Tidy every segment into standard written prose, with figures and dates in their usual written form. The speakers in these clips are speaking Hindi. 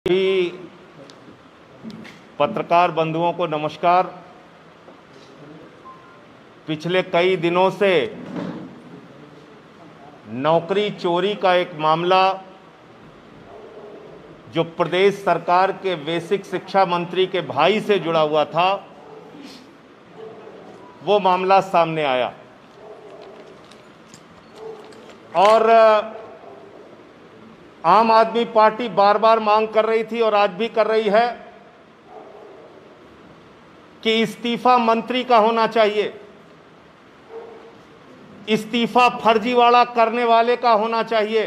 सभी पत्रकार बंधुओं को नमस्कार। पिछले कई दिनों से नौकरी चोरी का एक मामला जो प्रदेश सरकार के बेसिक शिक्षा मंत्री के भाई से जुड़ा हुआ था, वो मामला सामने आया और आम आदमी पार्टी बार बार मांग कर रही थी और आज भी कर रही है कि इस्तीफा मंत्री का होना चाहिए, इस्तीफा फर्जीवाड़ा करने वाले का होना चाहिए,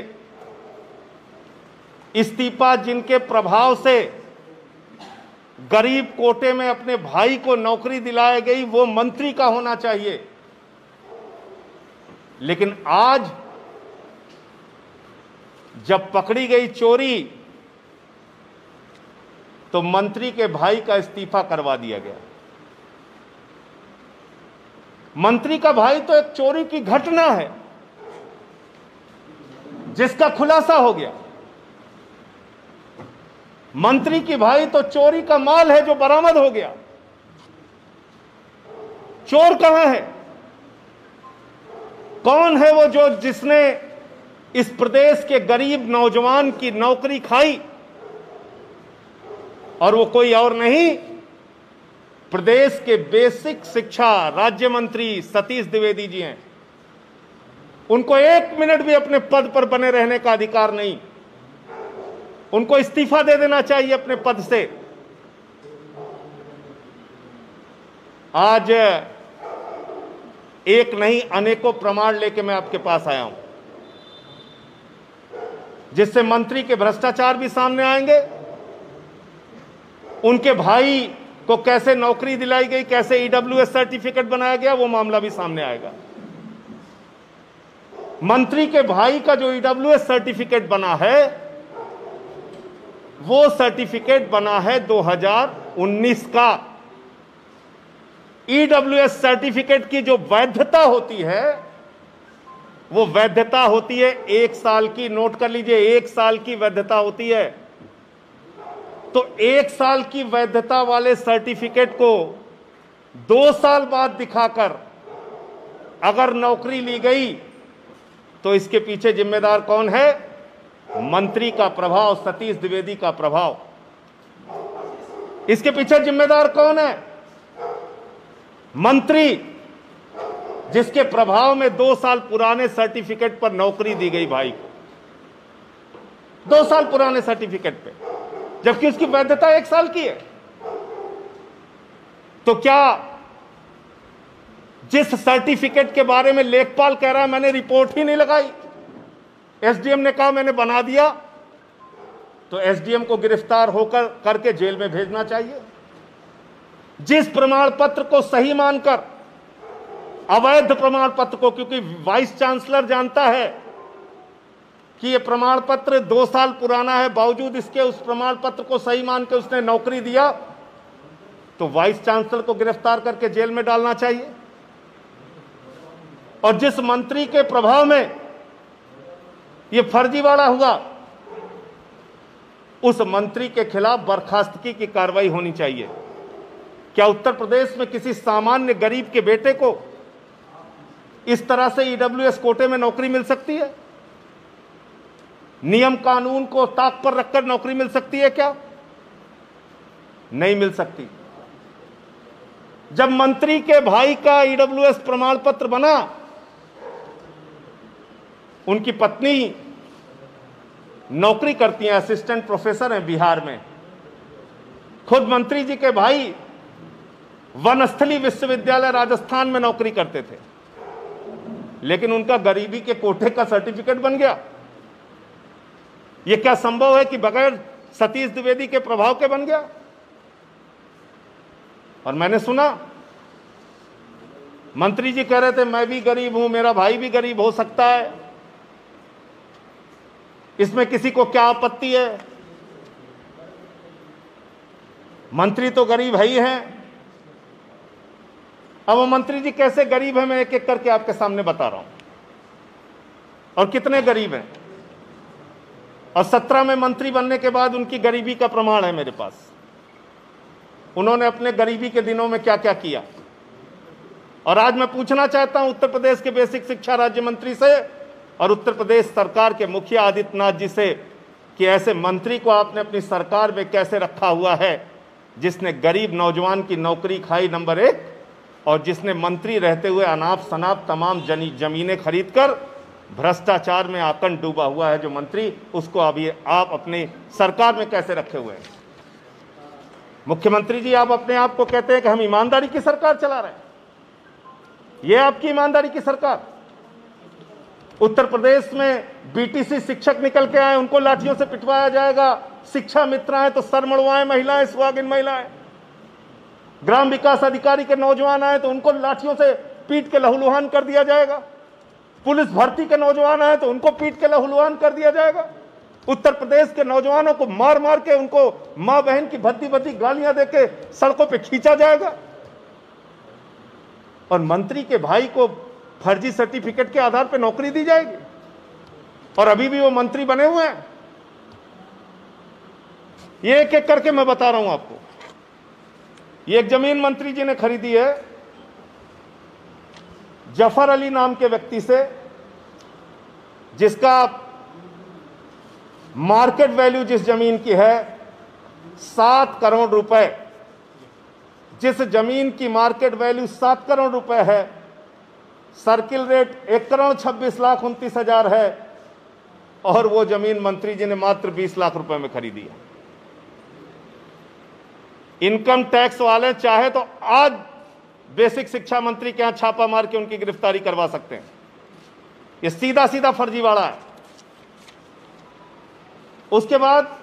इस्तीफा जिनके प्रभाव से गरीब कोटे में अपने भाई को नौकरी दिलाई गई वो मंत्री का होना चाहिए। लेकिन आज जब पकड़ी गई चोरी तो मंत्री के भाई का इस्तीफा करवा दिया गया। मंत्री का भाई तो एक चोरी की घटना है जिसका खुलासा हो गया। मंत्री की भाई तो चोरी का माल है जो बरामद हो गया। चोर कहां है? कौन है वो जो जिसने इस प्रदेश के गरीब नौजवान की नौकरी खाई? और वो कोई और नहीं, प्रदेश के बेसिक शिक्षा राज्य मंत्री सतीश द्विवेदी जी हैं। उनको एक मिनट भी अपने पद पर बने रहने का अधिकार नहीं, उनको इस्तीफा दे देना चाहिए अपने पद से। आज एक नहीं अनेकों प्रमाण लेके मैं आपके पास आया हूं जिससे मंत्री के भ्रष्टाचार भी सामने आएंगे, उनके भाई को कैसे नौकरी दिलाई गई, कैसे ईडब्ल्यूएस सर्टिफिकेट बनाया गया, वो मामला भी सामने आएगा। मंत्री के भाई का जो ईडब्ल्यूएस सर्टिफिकेट बना है वो सर्टिफिकेट बना है 2019 का। ईडब्ल्यूएस सर्टिफिकेट की जो वैधता होती है वो वैधता होती है 1 साल की। नोट कर लीजिए, 1 साल की वैधता होती है। तो 1 साल की वैधता वाले सर्टिफिकेट को 2 साल बाद दिखाकर अगर नौकरी ली गई तो इसके पीछे जिम्मेदार कौन है? मंत्री का प्रभाव, सतीश द्विवेदी का प्रभाव। इसके पीछे जिम्मेदार कौन है? मंत्री जिसके प्रभाव में 2 साल पुराने सर्टिफिकेट पर नौकरी दी गई भाई को, 2 साल पुराने सर्टिफिकेट पे, जबकि उसकी वैधता 1 साल की है। तो क्या जिस सर्टिफिकेट के बारे में लेखपाल कह रहा है मैंने रिपोर्ट ही नहीं लगाई, एसडीएम ने कहा मैंने बना दिया, तो एसडीएम को गिरफ्तार होकर करके जेल में भेजना चाहिए। जिस प्रमाण पत्र को सही मानकर अवैध प्रमाण पत्र को, क्योंकि वाइस चांसलर जानता है कि यह प्रमाण पत्र 2 साल पुराना है, बावजूद इसके उस प्रमाण पत्र को सही मान के उसने नौकरी दिया, तो वाइस चांसलर को गिरफ्तार करके जेल में डालना चाहिए। और जिस मंत्री के प्रभाव में यह फर्जीवाड़ा हुआ उस मंत्री के खिलाफ बर्खास्तगी की कार्रवाई होनी चाहिए। क्या उत्तर प्रदेश में किसी सामान्य गरीब के बेटे को इस तरह से ईडब्ल्यूएस कोटे में नौकरी मिल सकती है? नियम कानून को ताक पर रखकर नौकरी मिल सकती है क्या? नहीं मिल सकती। जब मंत्री के भाई का ईडब्ल्यूएस प्रमाण पत्र बना, उनकी पत्नी नौकरी करती हैं, असिस्टेंट प्रोफेसर हैं बिहार में। खुद मंत्री जी के भाई वनस्थली विश्वविद्यालय राजस्थान में नौकरी करते थे, लेकिन उनका गरीबी के कोटे का सर्टिफिकेट बन गया। यह क्या संभव है कि बगैर सतीश द्विवेदी के प्रभाव के बन गया? और मैंने सुना मंत्री जी कह रहे थे मैं भी गरीब हूं, मेरा भाई भी गरीब हो सकता है, इसमें किसी को क्या आपत्ति है? मंत्री तो गरीब है ही हैं। अब वो मंत्री जी कैसे गरीब है मैं एक एक करके आपके सामने बता रहा हूं। और कितने गरीब हैं। और 17 में मंत्री बनने के बाद उनकी गरीबी का प्रमाण है मेरे पास। उन्होंने अपने गरीबी के दिनों में क्या क्या किया। और आज मैं पूछना चाहता हूं उत्तर प्रदेश के बेसिक शिक्षा राज्य मंत्री से और उत्तर प्रदेश सरकार के मुखिया आदित्यनाथ जी से कि ऐसे मंत्री को आपने अपनी सरकार में कैसे रखा हुआ है जिसने गरीब नौजवान की नौकरी खाई नंबर 1, और जिसने मंत्री रहते हुए अनाप शनाप तमाम जमीनें खरीदकर भ्रष्टाचार में आकंठ डूबा हुआ है जो मंत्री, उसको अभी आप अपनी सरकार में कैसे रखे हुए हैं। मुख्यमंत्री जी, आप अपने आप को कहते हैं कि हम ईमानदारी की सरकार चला रहे हैं। ये आपकी ईमानदारी की सरकार। उत्तर प्रदेश में बीटीसी शिक्षक निकल के आए, उनको लाठियों से पिटवाया जाएगा। शिक्षा मित्र आए तो सर मड़वाएं महिलाएं, सुहागिन महिलाएं। ग्राम विकास अधिकारी के नौजवान आए तो उनको लाठियों से पीट के लहूलुहान कर दिया जाएगा। पुलिस भर्ती के नौजवान आए तो उनको पीट के लहूलुहान कर दिया जाएगा। उत्तर प्रदेश के नौजवानों को मार मार के उनको मां बहन की भद्दी भद्दी गालियां देके सड़कों पे खींचा जाएगा। और मंत्री के भाई को फर्जी सर्टिफिकेट के आधार पर नौकरी दी जाएगी और अभी भी वो मंत्री बने हुए हैं। ये एक एक करके मैं बता रहा हूं आपको। ये एक जमीन मंत्री जी ने खरीदी है जफर अली नाम के व्यक्ति से, जिसका मार्केट वैल्यू जिस जमीन की है 7 करोड़ रुपए। जिस जमीन की मार्केट वैल्यू 7 करोड़ रुपए है, सर्किल रेट 1,26,29,000 है और वो जमीन मंत्री जी ने मात्र 20 लाख रुपए में खरीदी है। इनकम टैक्स वाले चाहे तो आज बेसिक शिक्षा मंत्री के यहां छापा मार के उनकी गिरफ्तारी करवा सकते हैं। ये सीधा सीधा फर्जीवाड़ा है। उसके बाद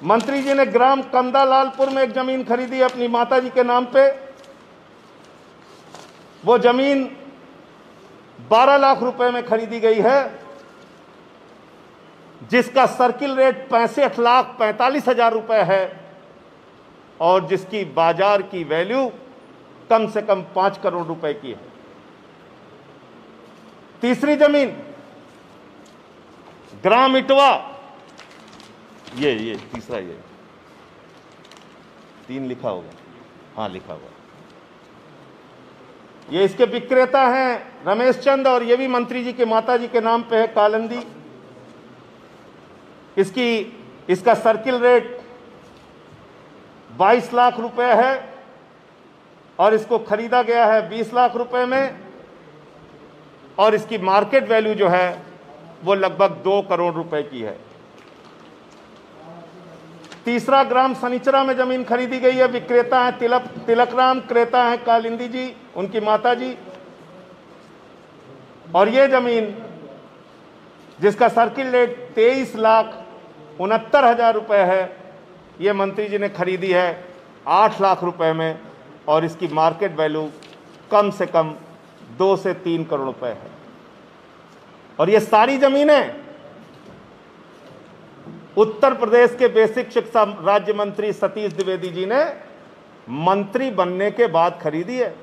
मंत्री जी ने ग्राम कमदालालपुर में एक जमीन खरीदी अपनी माता जी के नाम पे। वो जमीन 12 लाख रुपए में खरीदी गई है, जिसका सर्किल रेट 65,45,000 रुपए है और जिसकी बाजार की वैल्यू कम से कम 5 करोड़ रुपए की है। तीसरी जमीन ग्राम इटवा, ये तीसरा, ये 3 लिखा होगा, हाँ लिखा होगा। ये इसके विक्रेता हैं रमेश चंद और ये भी मंत्री जी के माता जी के नाम पे है कालंदी। इसका सर्किल रेट 22 लाख रुपए है और इसको खरीदा गया है 20 लाख रुपए में और इसकी मार्केट वैल्यू जो है वो लगभग 2 करोड़ रुपए की है। तीसरा ग्राम सनीचरा में जमीन खरीदी गई है। विक्रेता है तिलकराम, क्रेता है कालिंदी जी, उनकी माता जी। और ये जमीन जिसका सर्किल रेट 23,69,000 रुपए है, ये मंत्री जी ने खरीदी है 8 लाख रुपए में और इसकी मार्केट वैल्यू कम से कम 2 से 3 करोड़ रुपए है। और ये सारी जमीनें उत्तर प्रदेश के बेसिक शिक्षा राज्य मंत्री सतीश द्विवेदी जी ने मंत्री बनने के बाद खरीदी है।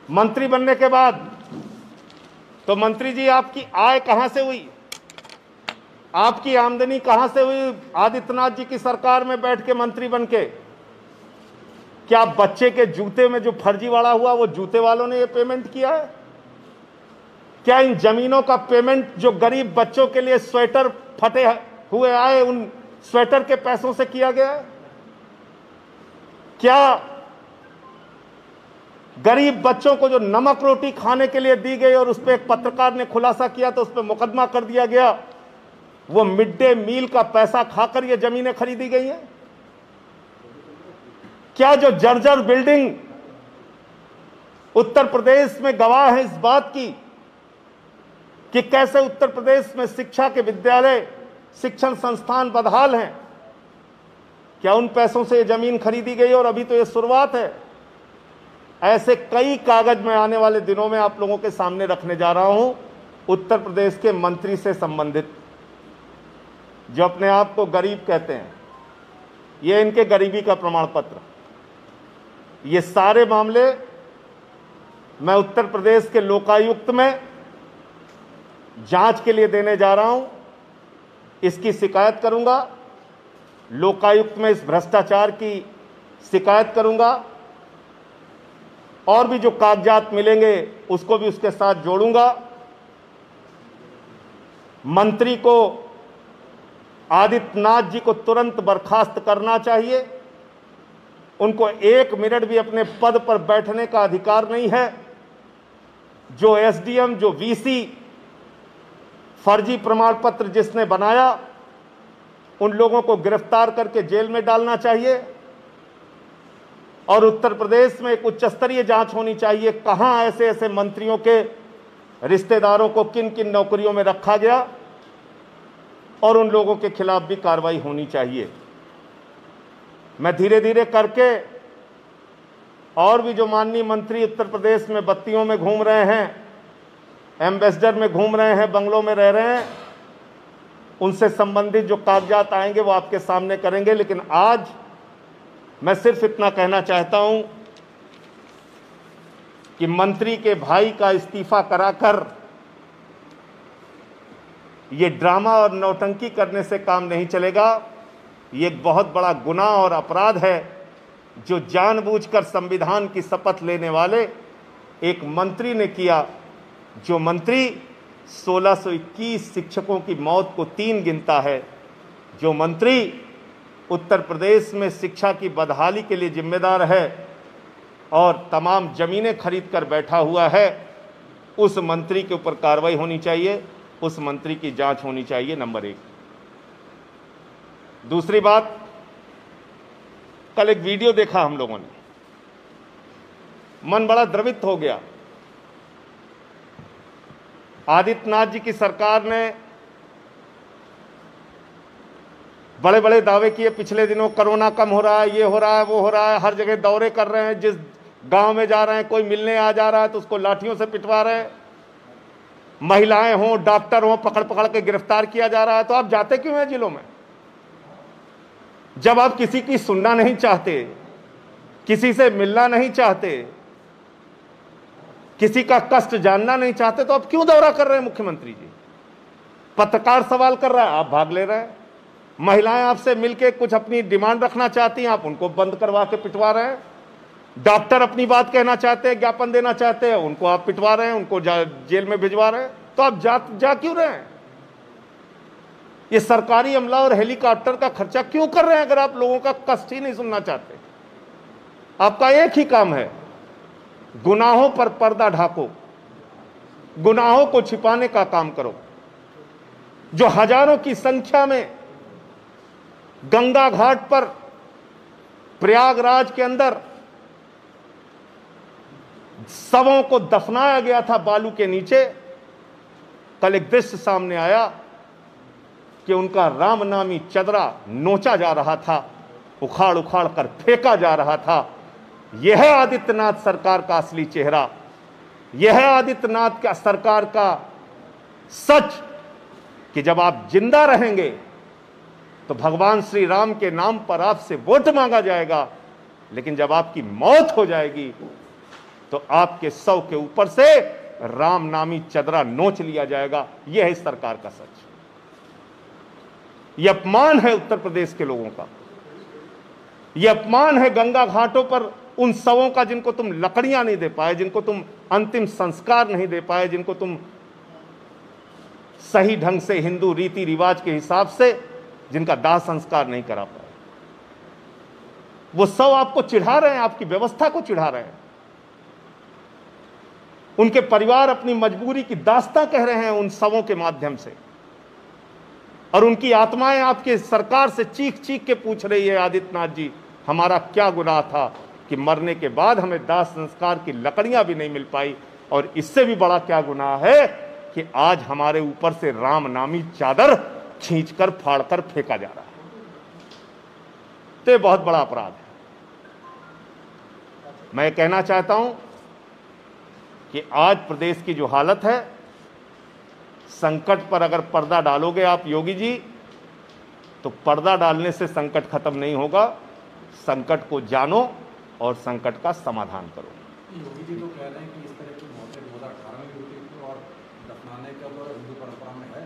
मंत्री बनने के बाद तो मंत्री जी आपकी आय कहां से हुई, आपकी आमदनी कहां से हुई? आदित्यनाथ जी की सरकार में बैठ के मंत्री बन के क्या बच्चे के जूते में जो फर्जीवाड़ा हुआ वो जूते वालों ने ये पेमेंट किया है? क्या इन जमीनों का पेमेंट जो गरीब बच्चों के लिए स्वेटर फटे हुए आए उन स्वेटर के पैसों से किया गया है? क्या गरीब बच्चों को जो नमक रोटी खाने के लिए दी गई और उस पर एक पत्रकार ने खुलासा किया तो उस पर मुकदमा कर दिया गया, वो मिड डे मील का पैसा खाकर ये जमीनें खरीदी गई हैं? क्या जो जर्जर बिल्डिंग उत्तर प्रदेश में गवाह है इस बात की कि कैसे उत्तर प्रदेश में शिक्षा के विद्यालय शिक्षण संस्थान बदहाल हैं, क्या उन पैसों से ये जमीन खरीदी गई? और अभी तो ये शुरुआत है। ऐसे कई कागज मैं आने वाले दिनों में आप लोगों के सामने रखने जा रहा हूं उत्तर प्रदेश के मंत्री से संबंधित, जो अपने आप को गरीब कहते हैं। ये इनके गरीबी का प्रमाण पत्र। ये सारे मामले मैं उत्तर प्रदेश के लोकायुक्त में जांच के लिए देने जा रहा हूं, इसकी शिकायत करूंगा, लोकायुक्त में इस भ्रष्टाचार की शिकायत करूंगा, और भी जो कागजात मिलेंगे उसको भी उसके साथ जोड़ूंगा। मंत्री को, आदित्यनाथ जी को तुरंत बर्खास्त करना चाहिए। उनको 1 मिनट भी अपने पद पर बैठने का अधिकार नहीं है। जो एसडीएम, जो वीसी, फर्जी प्रमाण पत्र जिसने बनाया, उन लोगों को गिरफ्तार करके जेल में डालना चाहिए। और उत्तर प्रदेश में एक उच्च स्तरीय जांच होनी चाहिए, कहां ऐसे ऐसे मंत्रियों के रिश्तेदारों को किन किन नौकरियों में रखा गया, और उन लोगों के खिलाफ भी कार्रवाई होनी चाहिए। मैं धीरे धीरे करके, और भी जो माननीय मंत्री उत्तर प्रदेश में बत्तियों में घूम रहे हैं, एम्बेसडर में घूम रहे हैं, बंगलों में रह रहे हैं, उनसे संबंधित जो कागजात आएंगे वो आपके सामने करेंगे। लेकिन आज मैं सिर्फ इतना कहना चाहता हूं कि मंत्री के भाई का इस्तीफा कराकर ये ड्रामा और नौटंकी करने से काम नहीं चलेगा। ये एक बहुत बड़ा गुनाह और अपराध है जो जानबूझकर संविधान की शपथ लेने वाले एक मंत्री ने किया। जो मंत्री 1621 शिक्षकों की मौत को 3 गिनता है, जो मंत्री उत्तर प्रदेश में शिक्षा की बदहाली के लिए जिम्मेदार है और तमाम जमीनें खरीद कर बैठा हुआ है, उस मंत्री के ऊपर कार्रवाई होनी चाहिए, उस मंत्री की जांच होनी चाहिए, नंबर 1। दूसरी बात, कल एक वीडियो देखा हम लोगों ने, मन बड़ा द्रवित हो गया। आदित्यनाथ जी की सरकार ने बड़े बड़े दावे किए पिछले दिनों, कोरोना कम हो रहा है, ये हो रहा है, वो हो रहा है, हर जगह दौरे कर रहे हैं, जिस गांव में जा रहे हैं कोई मिलने आ जा रहा है तो उसको लाठियों से पिटवा रहे हैं, महिलाएं हों, डॉक्टर हों, पकड़ पकड़ के गिरफ्तार किया जा रहा है। तो आप जाते क्यों हैं जिलों में? जब आप किसी की सुनना नहीं चाहते, किसी से मिलना नहीं चाहते, किसी का कष्ट जानना नहीं चाहते, तो आप क्यों दौरा कर रहे हैं मुख्यमंत्री जी? पत्रकार सवाल कर रहा है, आप भाग ले रहे हैं। महिलाएं आपसे मिलके कुछ अपनी डिमांड रखना चाहती हैं, आप उनको बंद करवा के पिटवा रहे हैं। डॉक्टर अपनी बात कहना चाहते हैं, ज्ञापन देना चाहते हैं, उनको आप पिटवा रहे हैं, उनको जेल में भिजवा रहे हैं। तो आप जा क्यों रहे हैं? ये सरकारी अमला और हेलीकॉप्टर का खर्चा क्यों कर रहे हैं अगर आप लोगों का कष्ट ही नहीं सुनना चाहते? आपका एक ही काम है, गुनाहों पर पर्दा ढाको, गुनाहों को छिपाने का काम करो। जो हजारों की संख्या में गंगा घाट पर, प्रयागराज के अंदर शवों को दफनाया गया था बालू के नीचे, कल एक दृश्य सामने आया कि उनका राम नामी चदरा नोचा जा रहा था, उखाड़ उखाड़ कर फेंका जा रहा था। यह है आदित्यनाथ सरकार का असली चेहरा, यह है आदित्यनाथ का सरकार का सच, कि जब आप जिंदा रहेंगे तो भगवान श्री राम के नाम पर आपसे वोट मांगा जाएगा, लेकिन जब आपकी मौत हो जाएगी तो आपके शव के ऊपर से राम नामी चदरा नोच लिया जाएगा। यह है इस सरकार का सच। यह अपमान है उत्तर प्रदेश के लोगों का, यह अपमान है गंगा घाटों पर उन शवों का जिनको तुम लकड़ियां नहीं दे पाए, जिनको तुम अंतिम संस्कार नहीं दे पाए, जिनको तुम सही ढंग से हिंदू रीति रिवाज के हिसाब से जिनका दाह संस्कार नहीं करा पाए। वो शव आपको चिढ़ा रहे हैं, आपकी व्यवस्था को चिढ़ा रहे हैं। उनके परिवार अपनी मजबूरी की दास्तां कह रहे हैं उन शवों के माध्यम से, और उनकी आत्माएं आपके सरकार से चीख चीख के पूछ रही है, आदित्यनाथ जी हमारा क्या गुनाह था कि मरने के बाद हमें दाह संस्कार की लकड़ियां भी नहीं मिल पाई, और इससे भी बड़ा क्या गुनाह है कि आज हमारे ऊपर से राम नामी चादर खींचकर फाड़कर फेंका जा रहा है। तो ये बहुत बड़ा अपराध है। मैं कहना चाहता हूं कि आज प्रदेश की जो हालत है, संकट पर अगर पर्दा डालोगे आप योगी जी, तो पर्दा डालने से संकट खत्म नहीं होगा। संकट को जानो और संकट का समाधान करो। योगी जी तो कह रहे हैं कि इस तरह की मौतें 2018 में हुई थी और दफनाने क्या हिंदू परंपरा में है?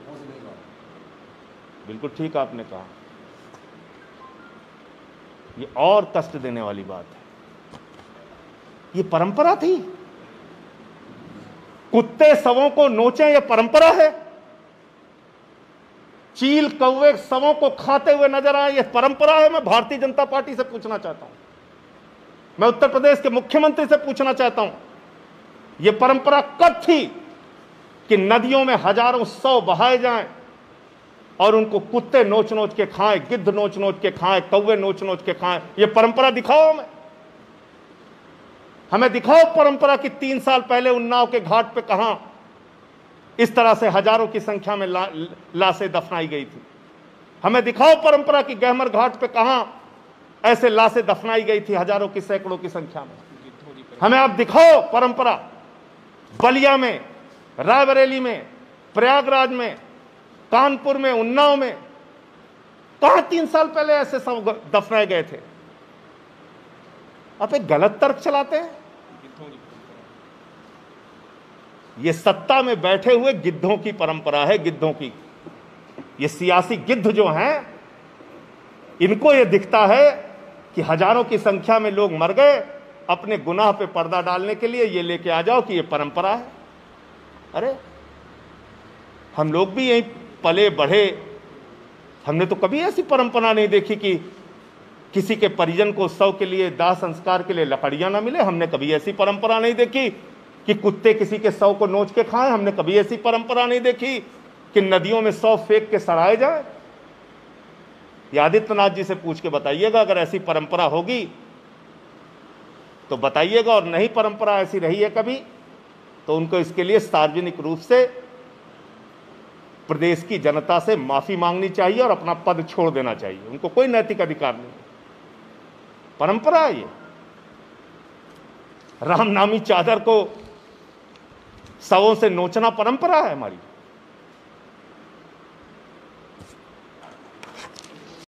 कौन सी नहीं बात? बिल्कुल ठीक आपने कहा, ये और कष्ट देने वाली बात है। ये परंपरा थी, कुत्ते शवों को नोचे, ये परंपरा है। चील कौवे शवों को खाते हुए नजर आए, ये परंपरा है। मैं भारतीय जनता पार्टी से पूछना चाहता हूं, मैं उत्तर प्रदेश के मुख्यमंत्री से पूछना चाहता हूं, यह परंपरा कब थी कि नदियों में हजारों शव बहाए जाएं और उनको कुत्ते नोच नोच के खाएं, गिद्ध नोच नोच के खाएं, कौवे नोच नोच के खाएं? यह परंपरा दिखाओ हमें दिखाओ परंपरा कि 3 साल पहले उन्नाव के घाट पे कहां इस तरह से हजारों की संख्या में लाशें दफनाई गई थी। हमें दिखाओ परंपरा कि गहमर घाट पे कहां ऐसे लाशें दफनाई गई थी हजारों की, सैकड़ों की संख्या में। हमें आप दिखाओ परंपरा, बलिया में, रायबरेली में, प्रयागराज में, कानपुर में, उन्नाव में, कहां 3 साल पहले ऐसे सब दफनाए गए थे? आप एक गलत तर्क चलाते हैं। ये सत्ता में बैठे हुए गिद्धों की परंपरा है, गिद्धों की। ये सियासी गिद्ध जो हैं, इनको ये दिखता है कि हजारों की संख्या में लोग मर गए, अपने गुनाह पे पर्दा डालने के लिए ये लेके आ जाओ कि ये परंपरा है। अरे हम लोग भी यहीं पले बढ़े, हमने तो कभी ऐसी परंपरा नहीं देखी कि किसी के परिजन को उत्सव के लिए, दाह संस्कार के लिए लकड़ियां ना मिले। हमने कभी ऐसी परंपरा नहीं देखी कि कुत्ते किसी के शव को नोच के खाएं। हमने कभी ऐसी परंपरा नहीं देखी कि नदियों में शव फेंक के सड़ाए जाए। ये आदित्यनाथ जी से पूछ के बताइएगा, अगर ऐसी परंपरा होगी तो बताइएगा, और नहीं परंपरा ऐसी रही है कभी तो उनको इसके लिए सार्वजनिक रूप से प्रदेश की जनता से माफी मांगनी चाहिए और अपना पद छोड़ देना चाहिए। उनको कोई नैतिक अधिकार नहीं। परंपरा है ये। रामनामी चादर को शवों से नोचना परंपरा है हमारी।